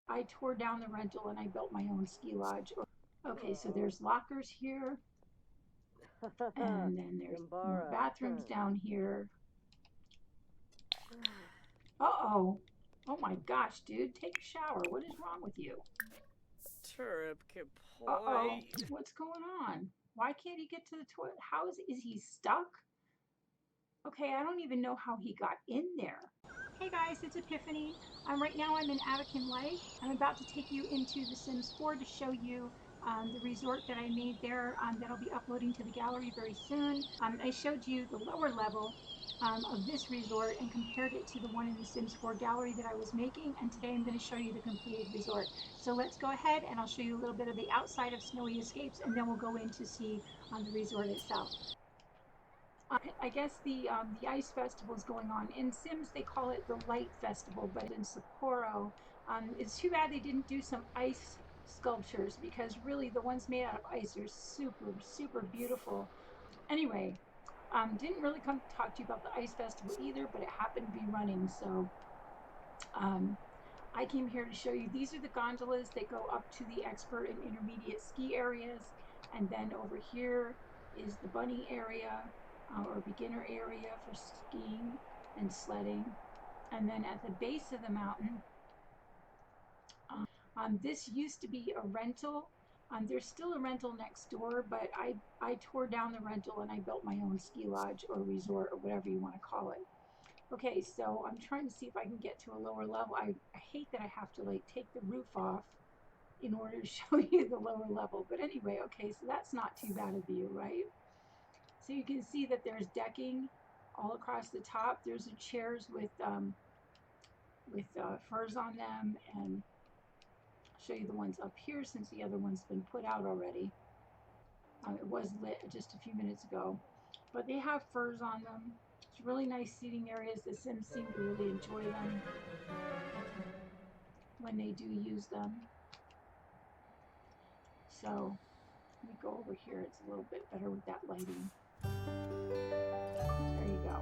I tore down the rental and I built my own ski lodge. Okay, so there's lockers here, and then there's more Gambara. bathrooms down here. Uh-oh. Oh my gosh, dude, take a shower. What is wrong with you? Turip Uh-oh. Kapoy. What's going on? Why can't he get to the toilet? How is he stuck? Okay, I don't even know how he got in there. Hey guys, it's Epiphany. Right now I'm in Avakin Lake. I'm about to take you into The Sims 4 to show you the resort that I made there that I'll be uploading to the gallery very soon. I showed you the lower level of this resort and compared it to the one in the Sims 4 gallery that I was making, and today I'm going to show you the completed resort. So let's go ahead and I'll show you a little bit of the outside of Snowy Escapes, and then we'll go in to see the resort itself. I guess the ice festival is going on. In Sims, they call it the Light Festival, but in Sapporo, it's too bad they didn't do some ice sculptures, because really the ones made out of ice are super, super beautiful. Anyway, didn't really come to talk to you about the ice festival either, but it happened to be running, so I came here to show you. These are the gondolas that go up to the expert and intermediate ski areas, and then over here is the bunny area, or beginner area for skiing and sledding. And then at the base of the mountain, this used to be a rental. There's still a rental next door, but I tore down the rental and I built my own ski lodge or resort or whatever you want to call it. Okay, so I'm trying to see if I can get to a lower level. I hate that I have to like take the roof off in order to show you the lower level. But anyway, okay, so that's not too bad a view, right? So you can see that there's decking all across the top. There's the chairs with furs on them, and I'll show you the ones up here since the other one's been put out already. It was lit just a few minutes ago, but they have furs on them. It's really nice seating areas. The Sims seem to really enjoy them when they do use them. So let me go over here. It's a little bit better with that lighting. There you go.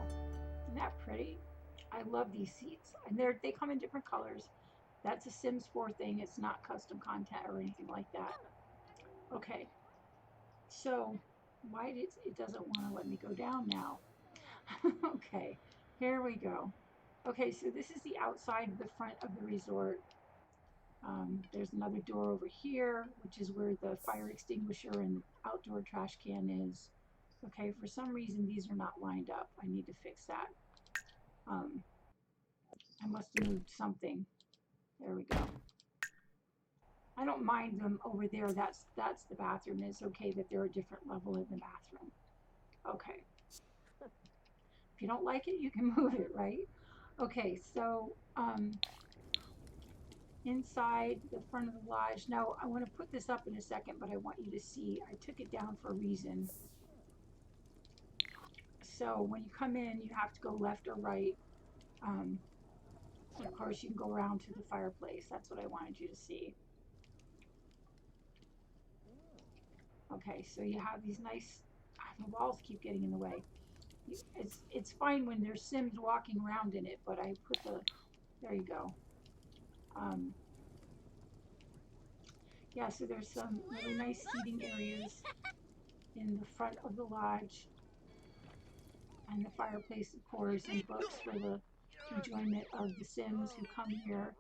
Isn't that pretty? I love these seats, and they come in different colors. That's a Sims 4 thing. It's not custom content or anything like that. Okay, so why it doesn't want to let me go down now? Okay, here we go. Okay, so this is the outside of the front of the resort. There's another door over here, which is where the fire extinguisher and the outdoor trash can is. Okay, for some reason these are not lined up. I need to fix that. I must have moved something. There we go. I don't mind them over there. That's the bathroom. It's okay that they're a different level in the bathroom. Okay. If you don't like it, you can move it, right? Okay, so inside the front of the lodge. Now, I want to put this up in a second, but I want you to see. I took it down for a reason. So when you come in, you have to go left or right. Of course, you can go around to the fireplace. That's what I wanted you to see. Okay, so you have these nice, the walls keep getting in the way. It's fine when there's Sims walking around in it, but I put there you go. Yeah, so there's some really nice seating areas in the front of the lodge, and the fireplace, of course, and books for the enjoyment of the Sims who come here.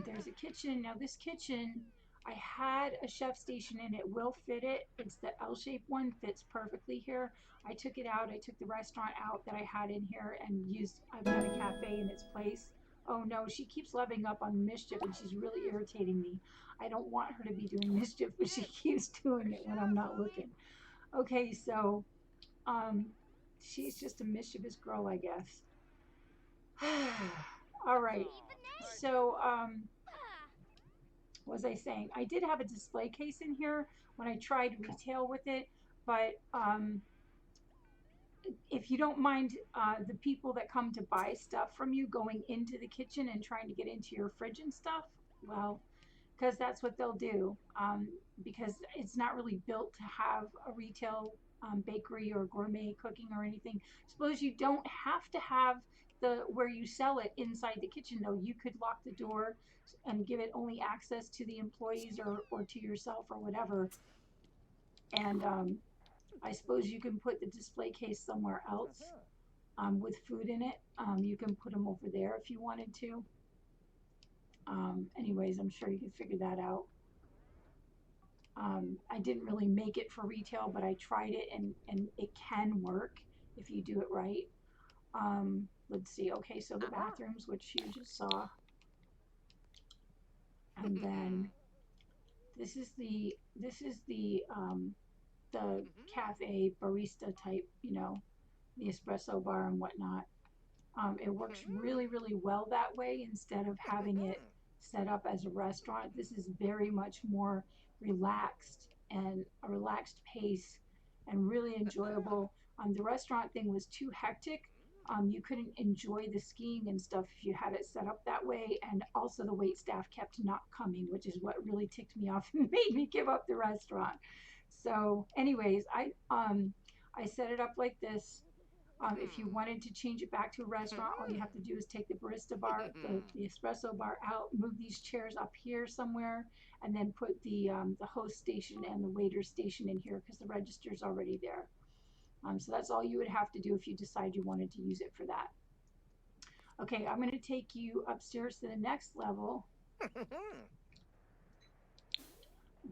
There's a kitchen. Now this kitchen, I had a chef station and it will fit it. It's the L-shaped one, fits perfectly here. I took it out. I took the restaurant out that I had in here and I've got a cafe in its place. Oh no, she keeps loving up on mischief and she's really irritating me. I don't want her to be doing mischief, but she keeps doing it when I'm not looking. Okay, so she's just a mischievous girl, I guess. All right. So, what was I saying? I did have a display case in here when I tried retail with it, but if you don't mind the people that come to buy stuff from you going into the kitchen and trying to get into your fridge and stuff, well, because that's what they'll do, because it's not really built to have a retail bakery or gourmet cooking or anything. Suppose you don't have to have the where you sell it inside the kitchen though. You could lock the door and give it only access to the employees or to yourself or whatever. And I suppose you can put the display case somewhere else with food in it. You can put them over there if you wanted to. Anyways, I'm sure you can figure that out. I didn't really make it for retail, but I tried it and it can work if you do it right. Let's see. Okay, so the bathrooms, which you just saw, and then this is the cafe barista type, the espresso bar and whatnot. It works really, really well that way instead of having it set up as a restaurant. This is very much more relaxed and a relaxed pace and really enjoyable. The restaurant thing was too hectic. You couldn't enjoy the skiing and stuff if you had it set up that way. And also the wait staff kept not coming, which is what really ticked me off and made me give up the restaurant. So anyways, I set it up like this. If you wanted to change it back to a restaurant, all you have to do is take the barista bar, the espresso bar out, move these chairs up here somewhere, and then put the host station and the waiter station in here because the register's already there. So that's all you would have to do if you decide you wanted to use it for that. Okay, I'm going to take you upstairs to the next level.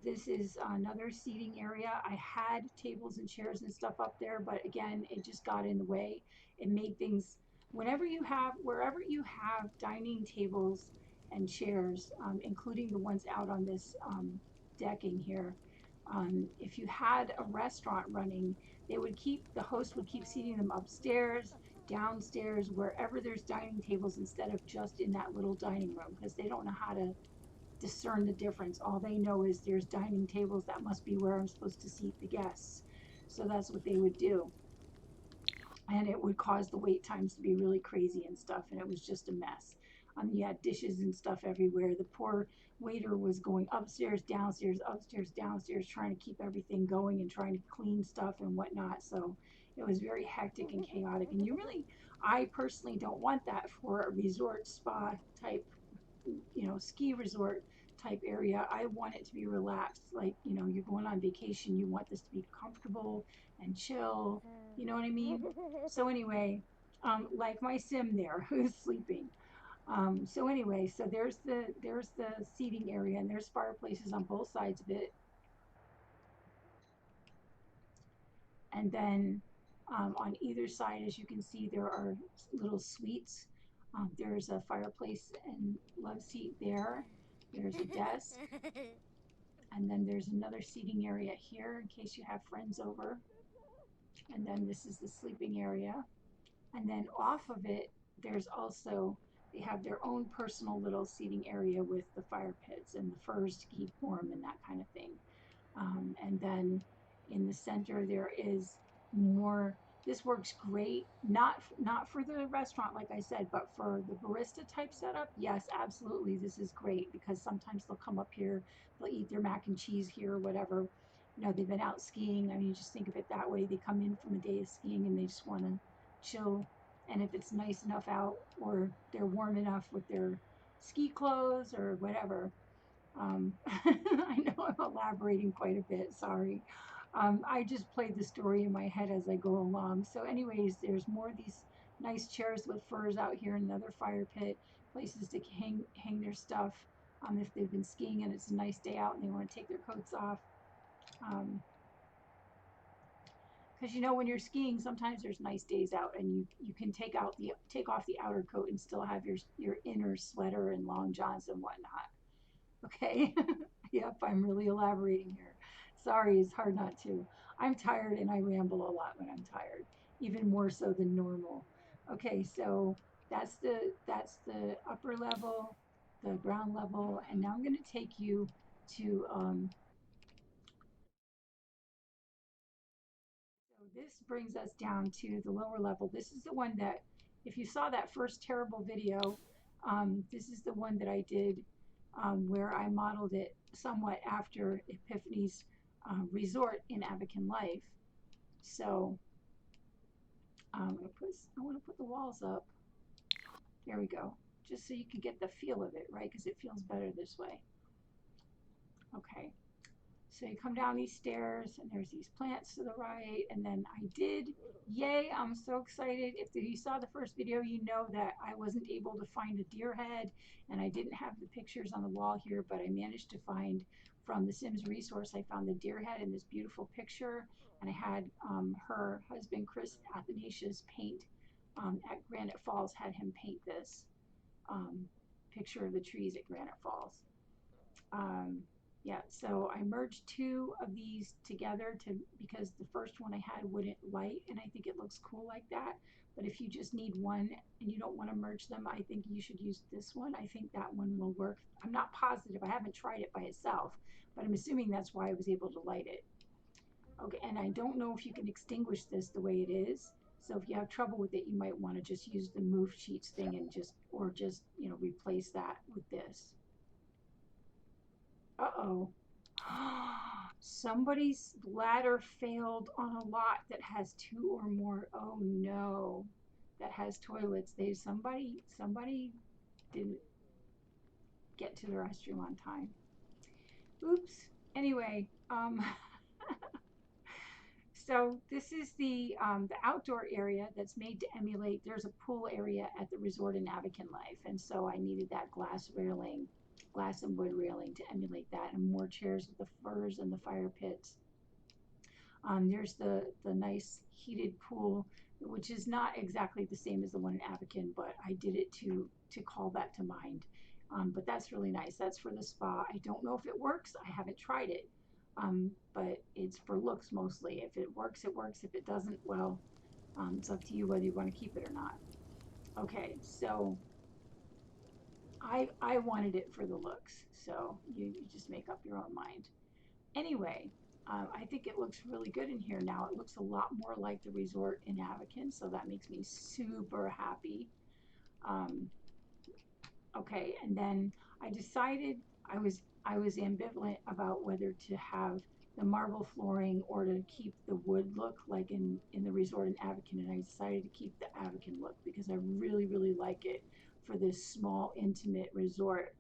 This is another seating area. I had tables and chairs and stuff up there, but again, it just got in the way. It made things, wherever you have dining tables and chairs, including the ones out on this decking here, if you had a restaurant running, the host would keep seating them upstairs, downstairs, wherever there's dining tables instead of just in that little dining room because they don't know how to discern the difference. All they know is there's dining tables, that must be where I'm supposed to seat the guests. So that's what they would do. And it would cause the wait times to be really crazy and stuff, and it was just a mess. You had dishes and stuff everywhere. The poor waiter was going upstairs, downstairs, trying to keep everything going and trying to clean stuff and whatnot. So it was very hectic and chaotic. And I personally don't want that for a resort spa type, ski resort type area. I want it to be relaxed. Like, you're going on vacation, you want this to be comfortable and chill. You know what I mean? So anyway, like my sim there who's sleeping. So anyway, so there's the seating area and there's fireplaces on both sides of it. And then on either side, as you can see, there are little suites. There's a fireplace and love seat there. There's a desk. And then there's another seating area here in case you have friends over. And then this is the sleeping area. And then off of it, they have their own personal little seating area with the fire pits and the furs to keep warm and that kind of thing. And then in the center, there is more. This works great, not for the restaurant, like I said, but for the barista type setup. Yes, absolutely, this is great because sometimes they'll come up here, they'll eat their mac and cheese here or whatever. They've been out skiing. I mean, just think of it that way. They come in from a day of skiing and they just want to chill. And if it's nice enough out or they're warm enough with their ski clothes or whatever, I know I'm elaborating quite a bit, sorry. I just played the story in my head as I go along. So anyways, there's more of these nice chairs with furs out here, another fire pit, places to hang their stuff if they've been skiing and it's a nice day out and they want to take their coats off. Because when you're skiing, sometimes there's nice days out and you can take off the outer coat and still have your inner sweater and long johns and whatnot. Okay. Yep, I'm really elaborating here. Sorry, it's hard not to. I'm tired and I ramble a lot when I'm tired, even more so than normal. Okay, so that's the upper level, the ground level, and now I'm going to take you to so this brings us down to the lower level. This is the one that, if you saw that first terrible video, this is the one that I did where I modeled it somewhat after Epiphany's resort in Abacan Life. So I want to put the walls up. There we go. Just so you can get the feel of it, right? Because it feels better this way. Okay. So you come down these stairs and there's these plants to the right. And then I did, yay, I'm so excited. If you saw the first video, you know that I wasn't able to find a deer head and I didn't have the pictures on the wall here, but I managed to find from the Sims resource, I found the deer head in this beautiful picture. And I had her husband, Chris Athanasius, paint at Granite Falls, had him paint this um, picture of the trees at Granite Falls. Yeah, so I merged two of these together because the first one I had wouldn't light, and I think it looks cool like that. But if you just need one and you don't want to merge them, I think you should use this one. I think that one will work. I'm not positive. I haven't tried it by itself, but I'm assuming that's why I was able to light it. Okay, and I don't know if you can extinguish this the way it is. So if you have trouble with it, you might want to just use the move sheets thing and just replace that with this. Uh-oh. Somebody's ladder failed on a lot that has two or more. Oh no. That has toilets. Somebody didn't get to the restroom on time. Oops. Anyway, so this is the outdoor area that's made to emulate. There's a pool area at the resort in Abacan Life, and so I needed that glass and wood railing to emulate that, and more chairs with the furs and the fire pits. There's the nice heated pool, which is not exactly the same as the one in Abacan, but I did it to call that to mind. But that's really nice. That's for the spa. I don't know if it works. I haven't tried it, but it's for looks mostly. If it works, it works. If it doesn't, well, it's up to you whether you want to keep it or not. Okay, so I wanted it for the looks, so you just make up your own mind. Anyway, I think it looks really good in here now. It looks a lot more like the resort in Abacan, so that makes me super happy. Okay, and then I decided I was ambivalent about whether to have the marble flooring or to keep the wood look like in the resort in Abacan, and I decided to keep the Abacan look because I really like it for this small intimate resort.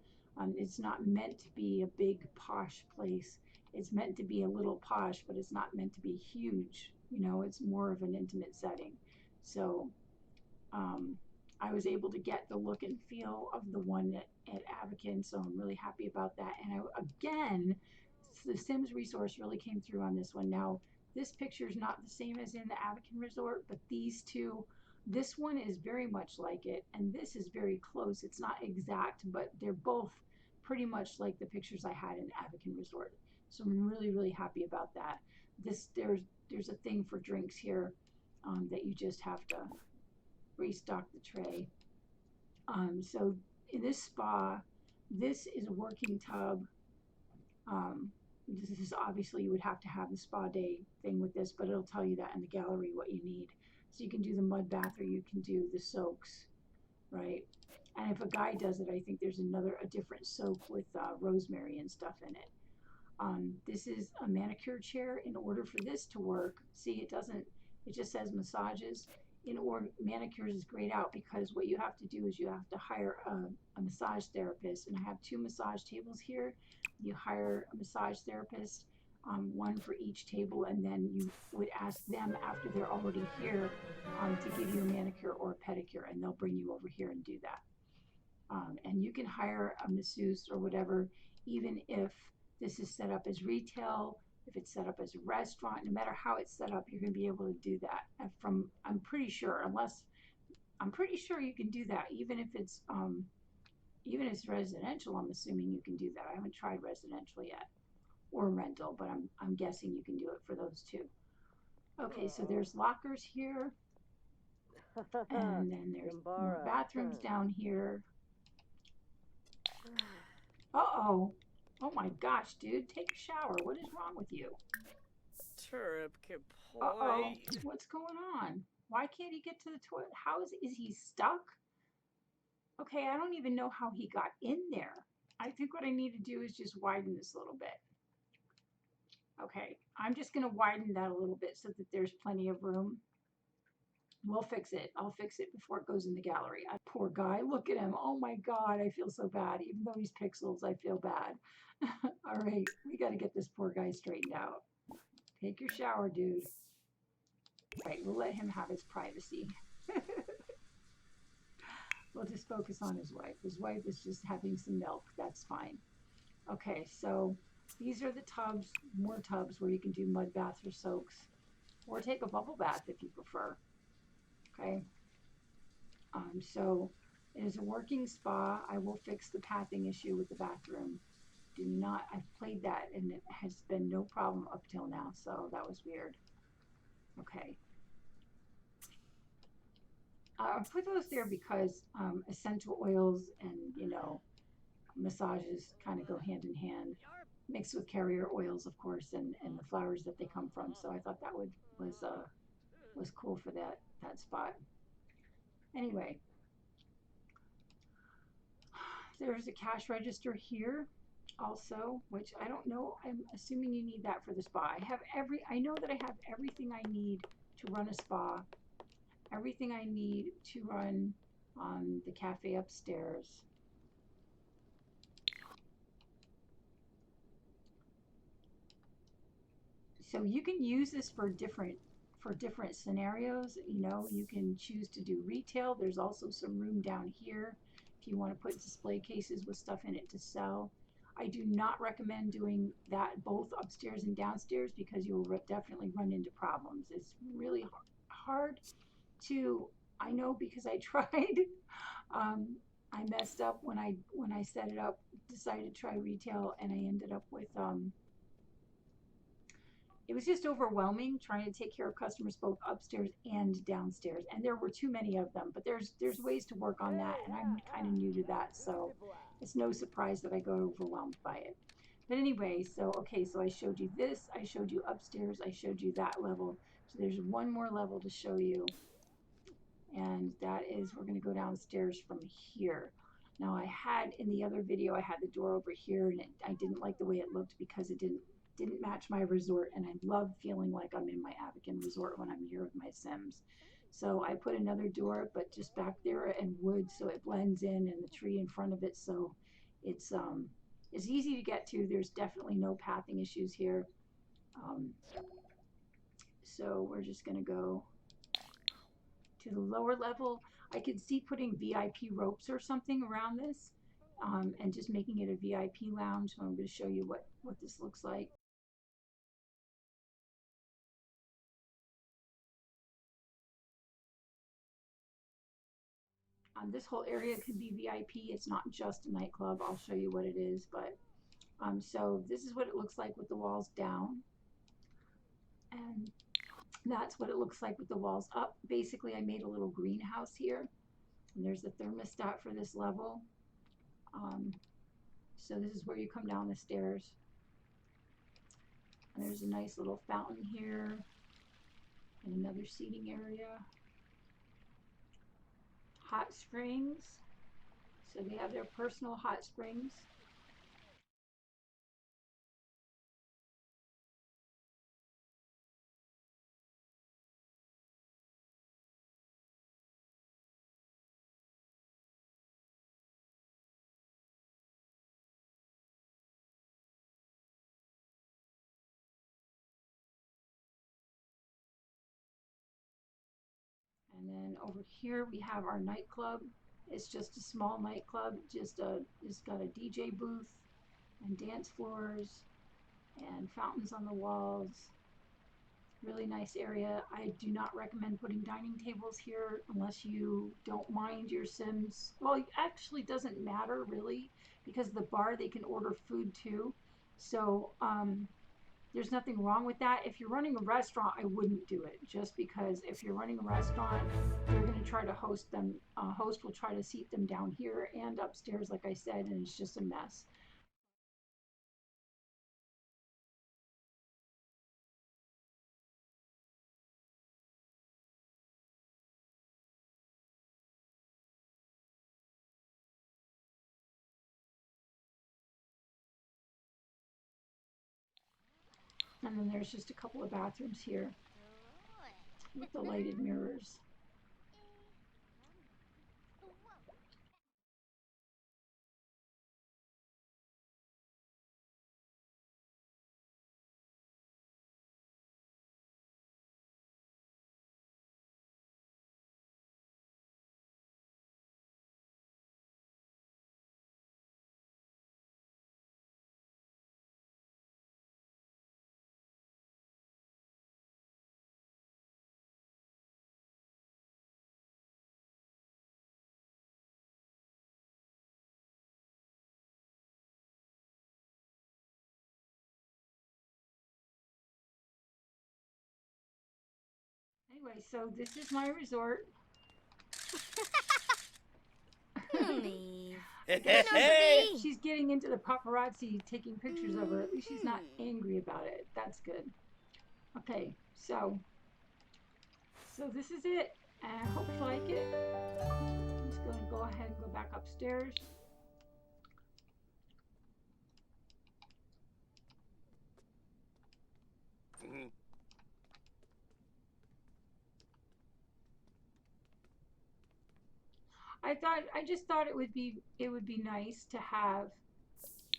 It's not meant to be a big posh place. It's meant to be a little posh, but it's not meant to be huge. You know, it's more of an intimate setting. So um, I was able to get the look and feel of the one at Abacan, so I'm really happy about that. And again, the Sims resource really came through on this one. Now, this picture is not the same as in the Abacan resort, but these two, this one is very much like it, and this is very close. It's not exact, but they're both pretty much like the pictures I had in Abacan resort. So I'm really happy about that. There's a thing for drinks here that you just have to restock the tray. So in this spa, this is a working tub. This is obviously you would have to have the spa day thing with this, but it'll tell you that in the gallery what you need. So you can do the mud bath or you can do the soaks, right? And if a guy does it, I think there's a different soak with rosemary and stuff in it. This is a manicure chair. In order for this to work, see, it just says massages. Manicures is grayed out because what you have to do is you have to hire a massage therapist. And I have two massage tables here. You hire a massage therapist, one for each table, and then you would ask them after they're already here to give you a manicure or a pedicure, and they'll bring you over here and do that. And you can hire a masseuse or whatever, even if this is set up as retail, if it's set up as a restaurant, no matter how it's set up, you're going to be able to do that. I'm pretty sure you can do that, even if it's residential. I'm assuming you can do that. I haven't tried residential yet or rental, but I'm guessing you can do it for those two. Okay, so there's lockers here, and then there's more bathrooms down here. Uh-oh. Oh my gosh, dude, take a shower. What is wrong with you? Uh-oh. What's going on? Why can't he get to the toilet? Is he stuck? Okay, I don't even know how he got in there. I think what I need to do is just widen this a little bit. Okay, I'm just going to widen that a little bit so that there's plenty of room. We'll fix it. I'll fix it before it goes in the gallery. Poor guy. Look at him. Oh my God. I feel so bad. Even though he's pixels, I feel bad. All right. We got to get this poor guy straightened out. Take your shower, dude. All right. We'll let him have his privacy. We'll just focus on his wife. His wife is just having some milk. That's fine. Okay. So these are the tubs, more tubs where you can do mud baths or soaks, or take a bubble bath if you prefer. Okay. So it is a working spa. I will fix the pathing issue with the bathroom. Do not, I've played that and it has been no problem up till now. So that was weird. Okay. I put those there because essential oils and, massages kind of go hand in hand, mixed with carrier oils, of course, and the flowers that they come from. So I thought that was cool for that spot. Anyway, there's a cash register here also, which I don't know. I'm assuming you need that for the spa. I know that I have everything I need to run a spa, everything I need to run the cafe upstairs. So you can use this for different scenarios. You can choose to do retail. There's also some room down here if you want to put display cases with stuff in it to sell. I do not recommend doing that both upstairs and downstairs because you will definitely run into problems. It's really hard to, I know because I tried. I messed up when I set it up, decided to try retail, and I ended up with it was just overwhelming trying to take care of customers both upstairs and downstairs, and there were too many of them. But there's ways to work on that, and I'm kind of new to that, so it's no surprise that I got overwhelmed by it. But anyway, so okay, so I showed you this, I showed you upstairs, I showed you that level. So there's one more level to show you, and that is we're going to go downstairs from here. Now I had in the other video I had the door over here, and I didn't like the way it looked because it didn't match my resort, and I love feeling like I'm in my Avican resort when I'm here with my Sims. So I put another door, but just back there in wood, so it blends in, and the tree in front of it, so it's easy to get to. There's definitely no pathing issues here. So we're just going to go to the lower level. I could see putting VIP ropes or something around this, and just making it a VIP lounge. So I'm going to show you what this looks like. This whole area could be VIP. It's not just a nightclub. I'll show you what it is. But so this is what it looks like with the walls down. And that's what it looks like with the walls up. Basically, I made a little greenhouse here. And there's the thermostat for this level. So this is where you come down the stairs. And there's a nice little fountain here. And another seating area. Hot springs. So they have their personal hot springs. And then over here we have our nightclub. It's just a small nightclub. It's got a DJ booth and dance floors and fountains on the walls. Really nice area. I do not recommend putting dining tables here unless you don't mind your Sims. Well, it actually doesn't matter really because the bar, they can order food too. So there's nothing wrong with that. If you're running a restaurant, I wouldn't do it, just because if you're running a restaurant, they're going to try to host them. Host will try to seat them down here and upstairs, like I said, and it's just a mess. And then there's just a couple of bathrooms here with the lighted mirrors. Anyway, so this is my resort. Leave. I guess Hey! she's getting into the paparazzi taking pictures of her. At least she's not angry about it. That's good. Okay, so this is it. And I hope you like it. I'm just going to go ahead and go back upstairs. I just thought it would be nice to have,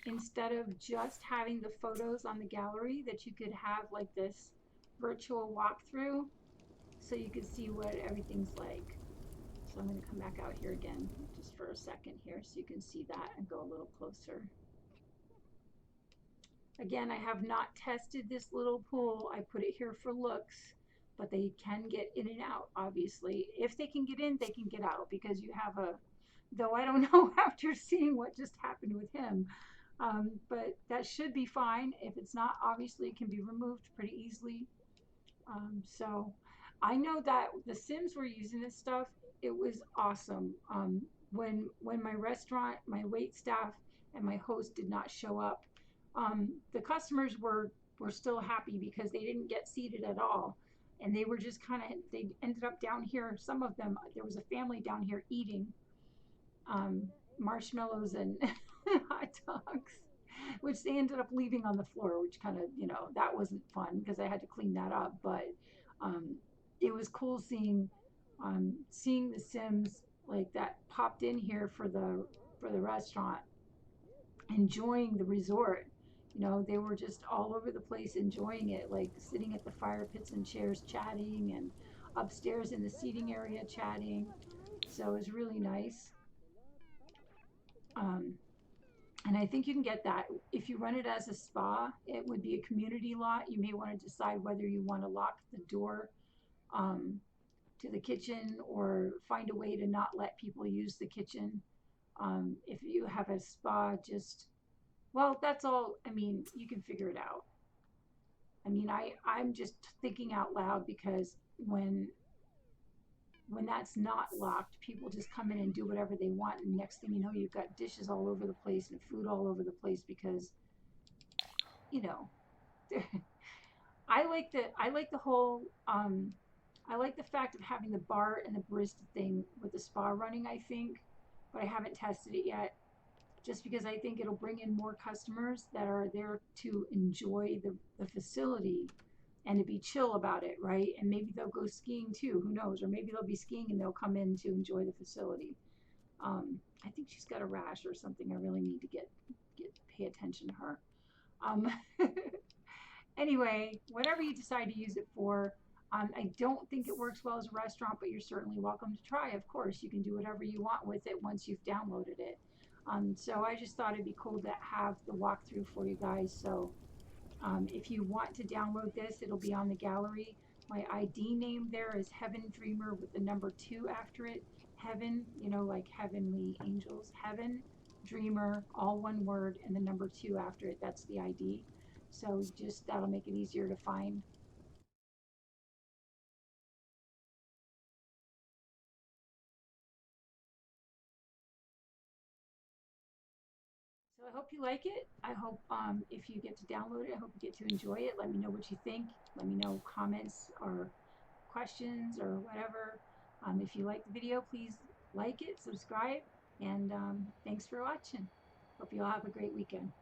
instead of just having the photos on the gallery, that you could have like this virtual walkthrough so you could see what everything's like. So I'm going to come back out here again just for a second here so you can see that and go a little closer. Again, I have not tested this little pool. I put it here for looks, but they can get in and out, obviously. If they can get in, they can get out, because you have a, though I don't know after seeing what just happened with him, but that should be fine. If it's not, obviously it can be removed pretty easily. So I know that the Sims were using this stuff. It was awesome. When my restaurant, my wait staff, and my host did not show up, the customers were still happy because they didn't get seated at all, and they were just kind of, they ended up down here. Some of them, there was a family down here eating um, marshmallows and hot dogs, which they ended up leaving on the floor, which kind of, that wasn't fun because I had to clean that up. But um, it was cool seeing the Sims like that popped in here for the restaurant, enjoying the resort. They were just all over the place enjoying it, like sitting at the fire pits and chairs chatting, and upstairs in the seating area chatting. So it was really nice. Um, and I think you can get that. If you run it as a spa, it would be a community lot. You may want to decide whether you want to lock the door um, to the kitchen, or find a way to not let people use the kitchen. If you have a spa, well, that's all. I mean, you can figure it out. I mean, I'm just thinking out loud, because when that's not locked, people just come in and do whatever they want, and next thing you know, you've got dishes all over the place and food all over the place, because you know I like the whole I like the fact of having the bar and the barista thing with the spa running, I think, but I haven't tested it yet, just because I think it'll bring in more customers that are there to enjoy the facility and to be chill about it, right? And maybe they'll go skiing too, who knows? Or maybe they'll be skiing and they'll come in to enjoy the facility. I think she's got a rash or something. I really need to pay attention to her. Um, Anyway, whatever you decide to use it for, I don't think it works well as a restaurant, but you're certainly welcome to try. Of course, you can do whatever you want with it once you've downloaded it. So I just thought it'd be cool to have the walkthrough for you guys. So if you want to download this, it'll be on the gallery. My ID name there is Heaven Dreamer with the number 2 after it. Heaven, like heavenly angels. Heaven Dreamer, all one word, and the number 2 after it. That's the ID. So just that'll make it easier to find. So I hope you like it. I hope if you get to download it, I hope you get to enjoy it. Let me know what you think. Let me know comments or questions or whatever. If you like the video, please like it, subscribe, and thanks for watching. Hope you all have a great weekend.